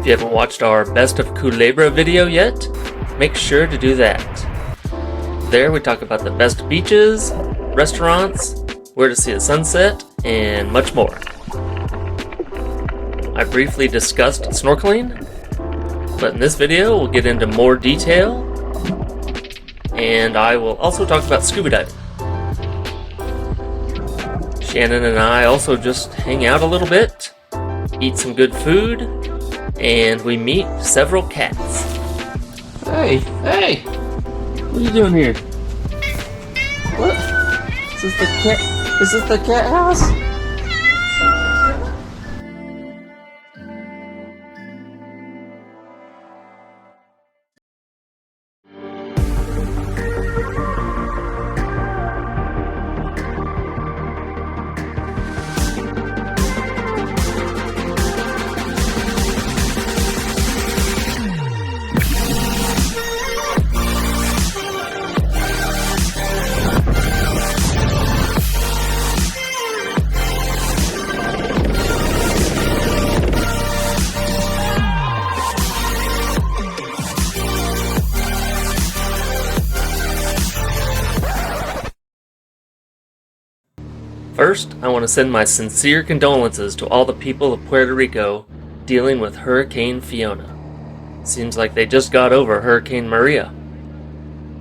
If you haven't watched our Best of Culebra video yet, make sure to do that. There we talk about the best beaches, restaurants, where to see a sunset, and much more. I briefly discussed snorkeling, but in this video we'll get into more detail, and I will also talk about scuba diving. Shannon and I also just hang out a little bit, eat some good food, and we meet several cats. Hey! What are you doing here? What? Is this the cat house? First, I want to send my sincere condolences to all the people of Puerto Rico dealing with Hurricane Fiona. Seems like they just got over Hurricane Maria.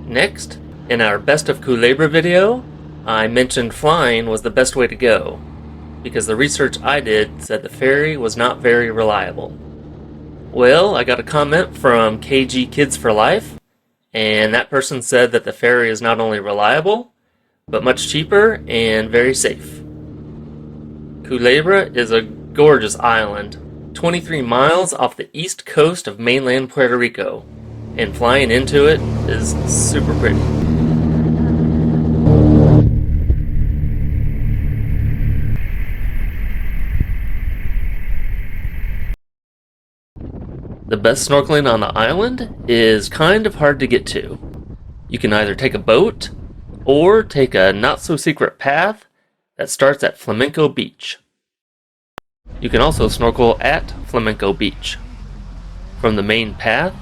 Next, in our Best of Culebra video, I mentioned flying was the best way to go, because the research I did said the ferry was not very reliable. Well, I got a comment from KG Kids for Life, and that person said that the ferry is not only reliable, but much cheaper and very safe. Culebra is a gorgeous island, 23 miles off the east coast of mainland Puerto Rico, and flying into it is super pretty. The best snorkeling on the island is kind of hard to get to. You can either take a boat or take a not-so-secret path that starts at Flamenco Beach. You can also snorkel at Flamenco Beach. From the main path,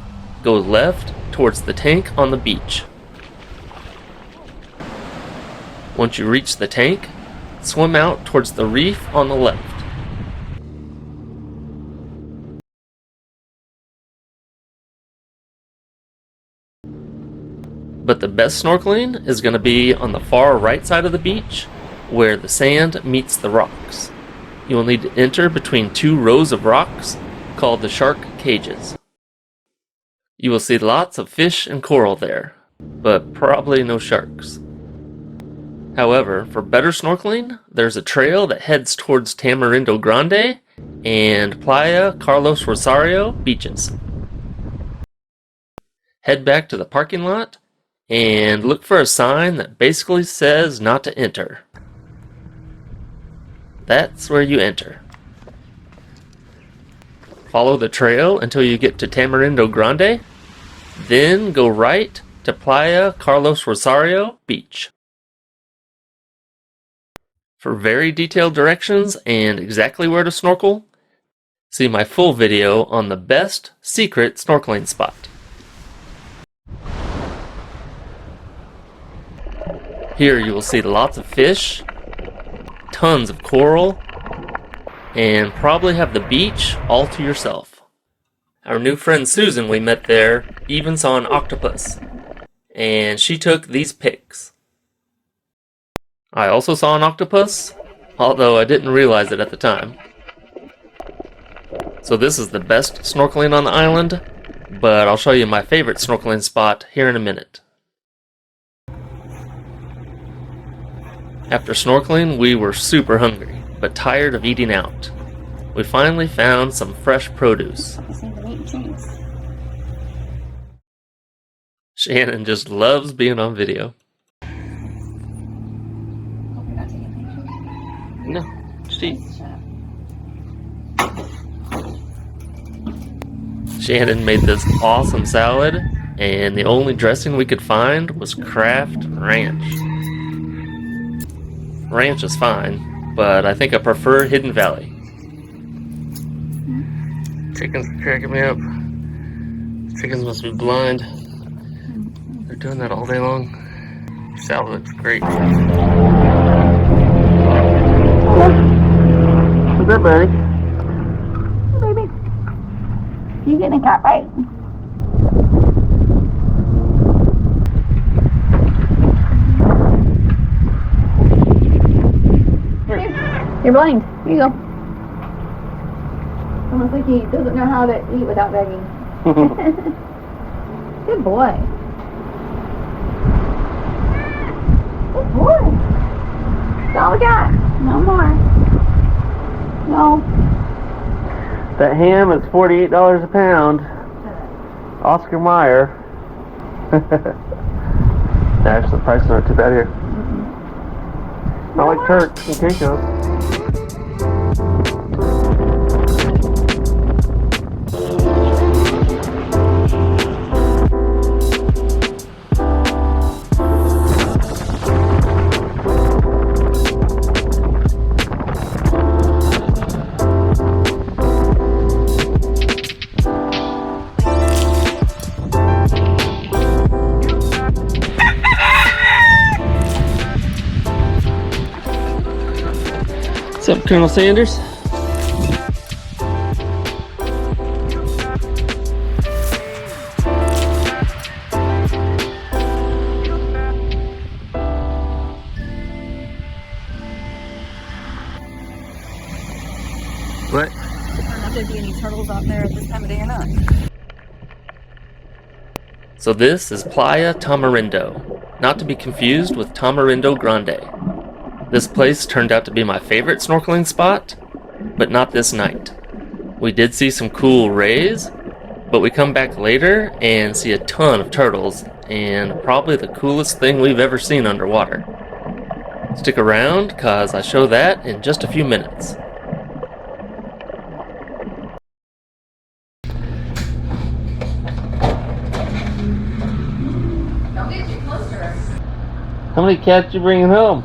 go left towards the tank on the beach. Once you reach the tank, swim out towards the reef on the left. But the best snorkeling is going to be on the far right side of the beach, where the sand meets the rocks. You will need to enter between two rows of rocks called the shark cages. You will see lots of fish and coral there, but probably no sharks. However, for better snorkeling, there's a trail that heads towards Tamarindo Grande and Playa Carlos Rosario beaches. Head back to the parking lot and look for a sign that basically says not to enter. That's where you enter. Follow the trail until you get to Tamarindo Grande, then go right to Playa Carlos Rosario Beach. For very detailed directions and exactly where to snorkel, see my full video on the best secret snorkeling spot. Here you will see lots of fish, tons of coral, and probably have the beach all to yourself. Our new friend Susan we met there even saw an octopus, and she took these pics. I also saw an octopus, although I didn't realize it at the time. So this is the best snorkeling on the island, but I'll show you my favorite snorkeling spot here in a minute. After snorkeling, we were super hungry, but tired of eating out. We finally found some fresh produce. Shannon just loves being on video. No, she. Shannon made this awesome salad, and the only dressing we could find was Kraft Ranch. Ranch is fine, but I think I prefer Hidden Valley. Chickens are cracking me up. Chickens must be blind. They're doing that all day long. Salad looks great. What's up, buddy? Baby, you getting a cat right? You're blind. Here you go. Almost like he doesn't know how to eat without begging. Good boy. Good boy. That's all we got. No more. No. That ham is $48 a pound. Oscar Mayer. Actually, the prices aren't too bad here. Not like Turks and Caicos. What's up, Colonel Sanders? What? I don't know if there'd be any turtles out there at this time of day or not. So this is Playa Tamarindo, not to be confused with Tamarindo Grande. This place turned out to be my favorite snorkeling spot, but not this night. We did see some cool rays, but we come back later and see a ton of turtles, and probably the coolest thing we've ever seen underwater. Stick around, cause I show that in just a few minutes. Don't get too close to her. How many cats you bringing home?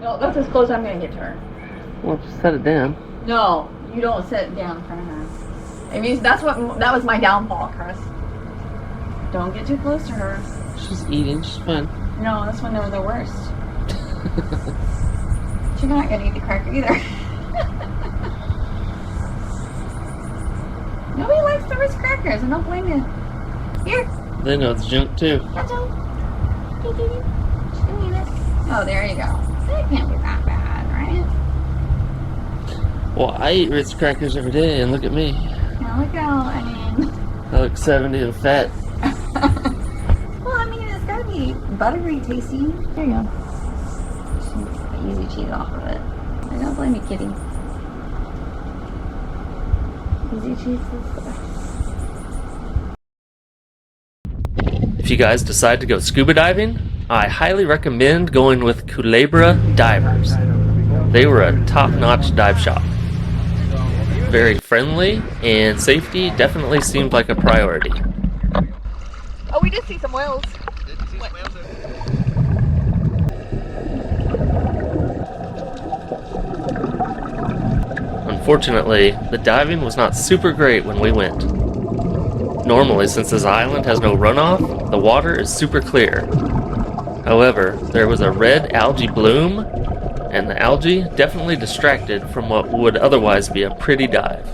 No, that's as close as I'm gonna get to her. Well, just set it down. No, you don't sit down in front of her. I mean, that was my downfall, Chris. Don't get too close to her. She's eating, she's fine. No, that's when they were the worst. She's not gonna eat the cracker either. Nobody likes the Ritz crackers, I don't blame you. Here. They know it's junk too. That's all. She's gonna eat it. Oh, there you go. That can't be that bad, right? Well, I eat Ritz crackers every day, and look at me. Now look out, I mean. I look 70 and fat. Well, I mean, it's gotta be buttery tasty. There you go. Just get the easy cheese off of it. I don't blame you, kitty. Easy cheese is the best. If you guys decide to go scuba diving, I highly recommend going with Culebrita divers. They were a top-notch dive shop. Very friendly, and safety definitely seemed like a priority. Oh, we did see some whales. Unfortunately, the diving was not super great when we went. Normally, since this island has no runoff, the water is super clear. However, there was a red algae bloom, and the algae definitely distracted from what would otherwise be a pretty dive.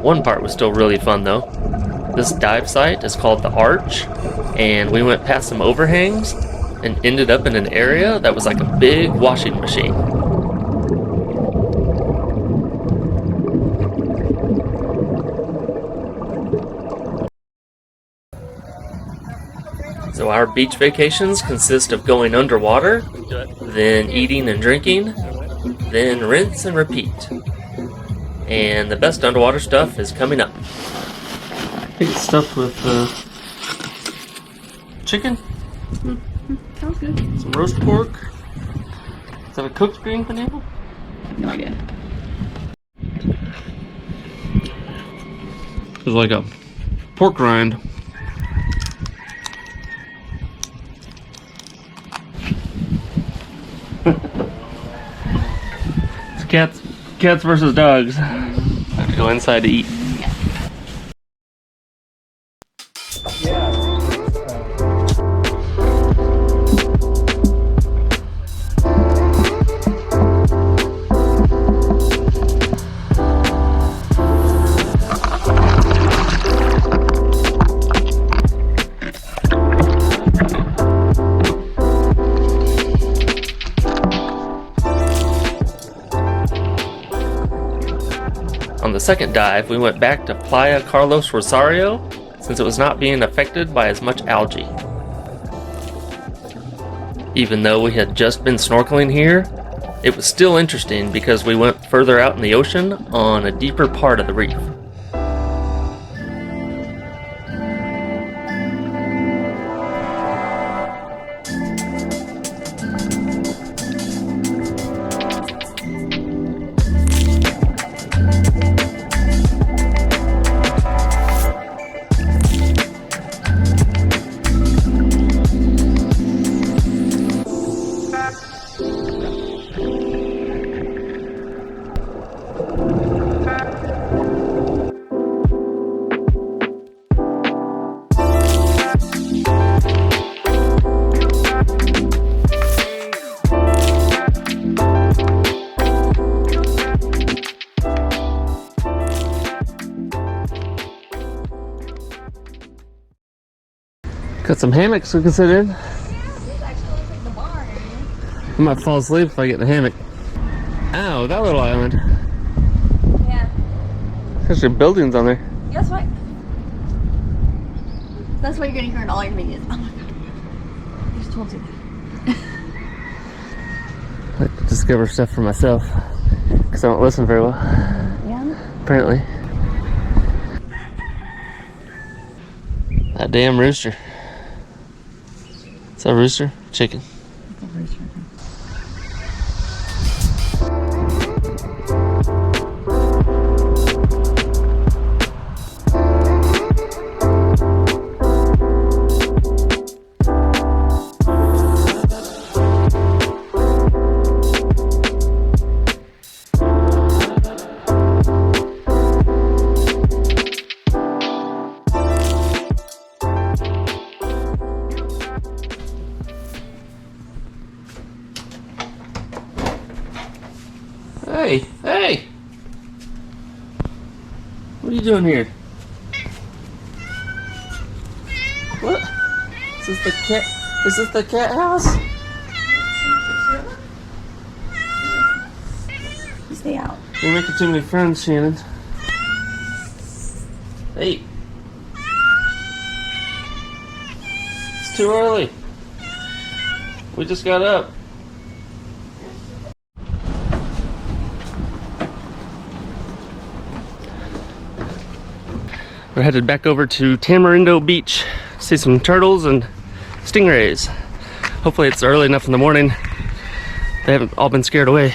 One part was still really fun though. This dive site is called the Arch, and we went past some overhangs and ended up in an area that was like a big washing machine. So our beach vacations consist of going underwater, then eating and drinking, then rinse and repeat. And the best underwater stuff is coming up. I think it's stuffed with chicken. Sounds good. Some roast pork. Is that a cooked green pineapple? No idea. It's like a pork rind. It's cats versus dogs. I have to go inside to eat. On the second dive, we went back to Playa Carlos Rosario since it was not being affected by as much algae. Even though we had just been snorkeling here, it was still interesting because we went further out in the ocean on a deeper part of the reef. Got some hammocks we can sit in. This actually looks like the bar. I might fall asleep if I get in the hammock. Ow, that little island. Yeah. There's your buildings on there. Guess what? That's what you're gonna hear in all your videos. Oh my god. I just told you that. I like to discover stuff for myself because I don't listen very well, Yeah. apparently. That damn rooster. Is that a rooster? Chicken. Hey, hey! What are you doing here? What? Is this the cat? Is this the cat house? You stay out. You're making too many friends, Shannon. Hey! It's too early. We just got up. We're headed back over to Tamarindo Beach. See some turtles and stingrays. Hopefully it's early enough in the morning. They haven't all been scared away.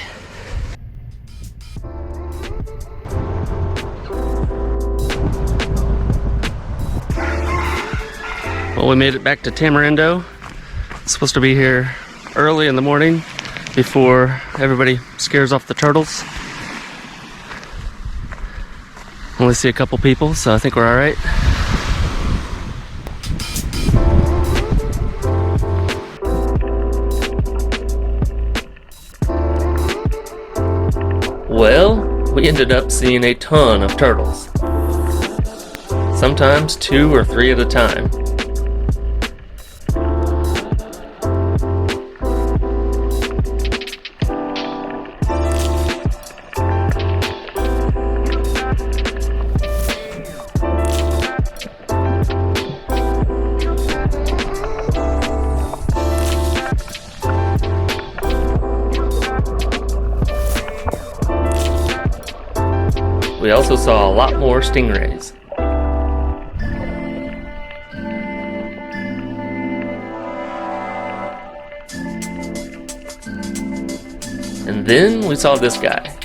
Well, we made it back to Tamarindo. It's supposed to be here early in the morning before everybody scares off the turtles. Only see a couple people, so I think we're all right. Well, we ended up seeing a ton of turtles. Sometimes 2 or 3 at a time. We also saw a lot more stingrays. And then we saw this guy.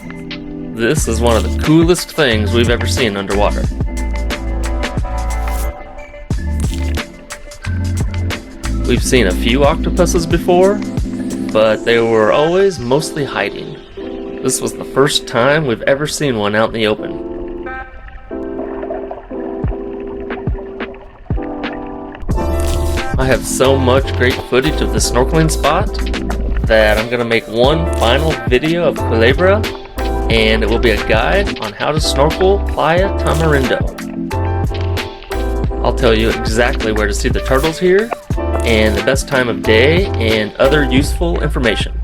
This is one of the coolest things we've ever seen underwater. We've seen a few octopuses before, but they were always mostly hiding. This was the first time we've ever seen one out in the open. I have so much great footage of the snorkeling spot that I'm going to make one final video of Culebra, and it will be a guide on how to snorkel Playa Tamarindo. I'll tell you exactly where to see the turtles here, and the best time of day, and other useful information.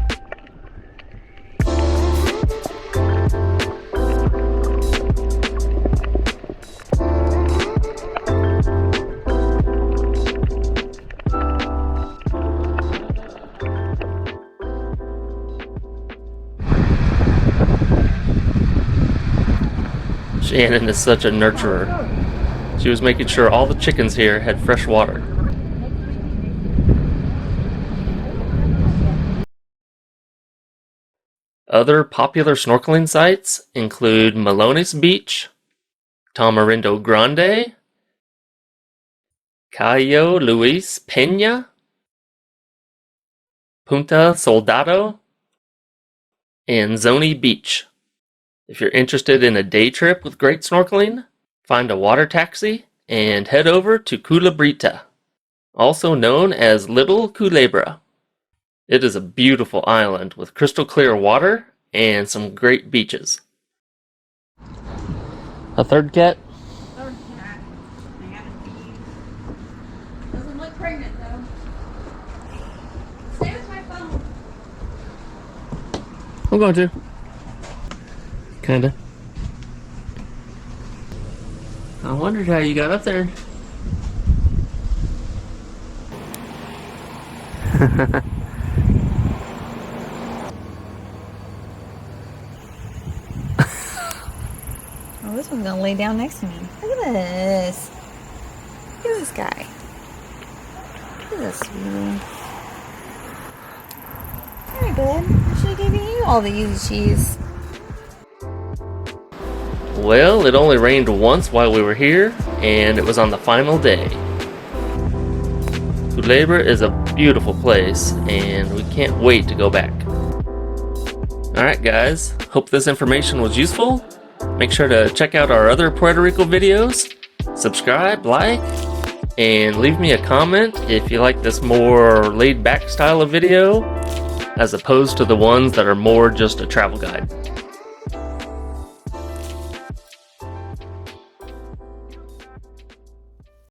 Shannon is such a nurturer. She was making sure all the chickens here had fresh water. Other popular snorkeling sites include Melones Beach, Tamarindo Grande, Cayo Luis Pena, Punta del Soldado, and Zoni Beach. If you're interested in a day trip with great snorkeling, find a water taxi and head over to Culebrita, also known as Little Culebra. It is a beautiful island with crystal clear water and some great beaches. A third cat? Third cat. I got a feed. Doesn't look pregnant though. Stay with my phone. I'm going to. Kinda. I wondered how you got up there. Oh, this one's gonna lay down next to me. Look at this. Look at this guy. Look at this sweetie. Very good. I should have given you all the easy cheese. Well, it only rained once while we were here, and it was on the final day. Culebra is a beautiful place, and we can't wait to go back. Alright guys, hope this information was useful. Make sure to check out our other Puerto Rico videos, subscribe, like, and leave me a comment if you like this more laid back style of video, as opposed to the ones that are more just a travel guide.